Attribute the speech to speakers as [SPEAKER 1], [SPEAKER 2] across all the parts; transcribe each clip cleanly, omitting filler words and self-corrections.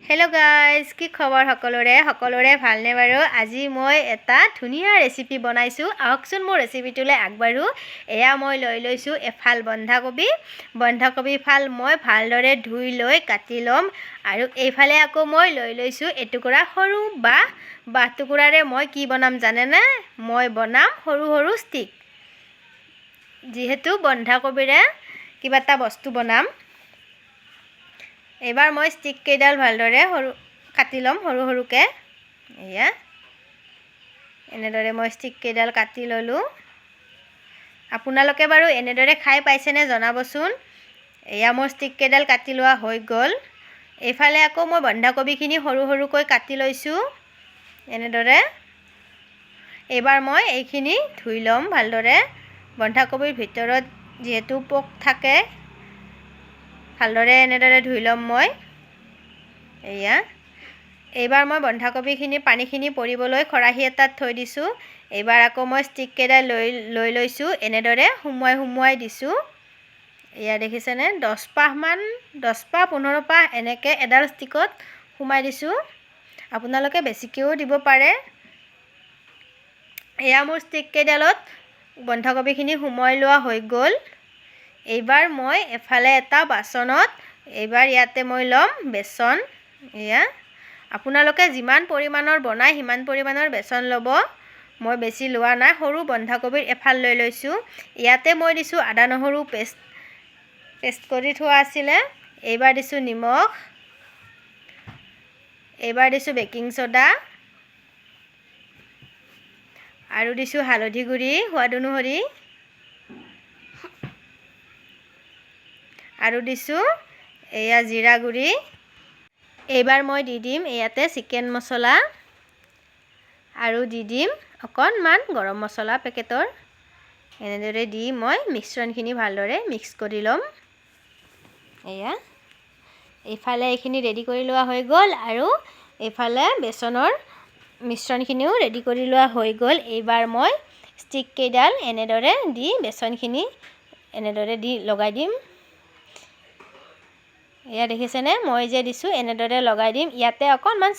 [SPEAKER 1] hello guys की खबर সকলোৰে ভালনে বাৰু আজি মই এটা ধুনিয়া ৰেচিপি বনাইছো আহকচোন মোৰ ৰেচিপিটোলে আগবাঢ়ো এয়া মই লৈ লৈছো এফাল বন্ধাকবি ফাল মই ভালদৰে ধুই লৈ কাটি লম আৰু এইফালে আকৌ মই লৈ লৈছো এটুকুৰা সৰু বা টুকুৰাৰে মই কি বনাম জানে না মই বনাম সৰু সৰু ষ্টিক যেহেতু বন্ধাকবিৰে কিবা এটা বস্তু বনাম এবাৰ মই ষ্টিক কেইডাল ভালদৰে কাটি লম সৰু সৰুকে এয়া এনেদৰে মই ষ্টিক কেইডাল কাটি ললো আপোনালোকে বাৰু এনেদৰে খাই পাইছেনে জনাবচোন এয়া মোৰ ষ্টিক কেইডাল কাটি লোৱা হৈ গল এইফালে আকৌ মই বন্ধাকবিখিনি সৰু সৰুকৈ কাটি লৈছো এনেদৰে এবাৰ মই এইখিনি ধুই লম ভালদৰে বন্ধাকবিৰ ভিতৰত যেহেতু পোক থাকে ভালদৰে এনেদৰে ধুই লম মই এয়া এবাৰ মই বন্ধাকবিখিনি পানীখিনি পৰিবলৈ খৰাহি এটাত থৈ দিছো এবাৰ আকৌ মই ষ্টিক কেইডাল লৈ লৈছো এনেদৰে হুমুৱাই দিছো এয়া দেখিছেনে 10 পাহ 15 পাহ এনেকে এডাল ষ্টিকত হুমাই দিছো আপোনালোকে বেছিকেও দিব পাৰে এয়া মোৰ ষ্টিক কেইডালত বন্ধাকবিখিনি হুমুৱাই লোৱা হৈ গল এইবাৰ মই এফালে এটা বাসনত এইবাৰ ইয়াতে মই লম বেসন এয়া আপোনালোকে যিমান পৰিমাণৰ বনাই হিমান পৰিমাণৰ বেসন লব মই বেছি লোৱা নাই সৰু বন্ধাকবিৰ এফাল লৈ লৈছো ইয়াতে মই দিছো আদা নহৰু পেষ্ট কৰি থোৱা আছিল এইবাৰ দিছো নিমখ এইবাৰ দিছো বেকিং সোডা আৰু দিছো হালধি গুৰি সোৱাদ অনুসৰি আৰু দিছো এয়া জিৰা গুৰি এইবাৰ মই দি দিম ইয়াতে চিকেন মছলা আৰু দি দিম অকণমান গৰম মছলা পেকেটৰ এনেদৰে দি মই মিশ্ৰণখিনি ভালদৰে মিক্স কৰি লম এয়া এইফালে এইখিনি ৰেডি কৰি লোৱা হৈ গল আৰু এইফালে বেসনৰ মিশ্ৰণখিনিও ৰেডি কৰি লোৱা হৈ গল এইবাৰ মই ষ্টিক কেইডাল এনেদৰে দি বেসনখিনি এনেদৰে দি লগাই দিম এয়া দেখিছেনে মই যে দিছো এনেদৰে লগাই দিম ইয়াতে অকণমান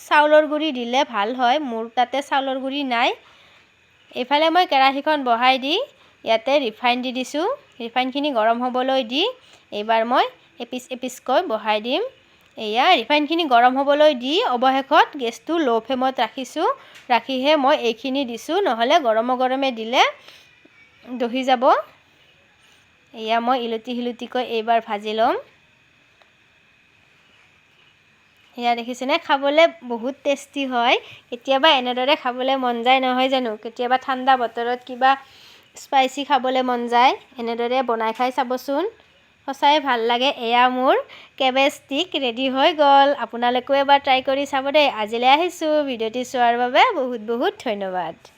[SPEAKER 1] চাউলৰ গুৰি দিলে ভাল হয় মোৰ তাতে চাউলৰ গুৰি নাই এইফালে মই কেৰাহীখন বহাই দি ইয়াতে ৰিফাইন দি দিছো ৰিফাইনখিনি গৰম হ'বলৈ দি এইবাৰ মই এপিচকৈ বহাই দিম এয়া ৰিফাইনখিনি গৰম হ'বলৈ দি অৱশেষত গেছটো লো ফ্লেমত ৰাখিহে মই এইখিনি দিছো নহলে গৰমে দিলে দহি যাব এয়া মই ইলতি এইবাৰ ভাজি লম এয়া দেখিছেনে খাবলে বহুত টেস্টি হয় কেতিয়াবা এনেদৰে খাবলে মন যায় নহয় জানো কেতিয়াবা ঠাণ্ডা বতৰত কিবা স্পাইসি খাবলে মন যায় এনেদৰে বনাই খাই চাবচোন সঁচাই ভাল লাগে এয়া মোৰ কেবেজ ষ্টিক ৰেডি হৈ গল আপোনালোকেও এবাৰ ট্ৰাই কৰি চাব দেই আজিলৈ আহিছো ভিডিওটি চোৱাৰ বাবে বহুত ধন্যবাদ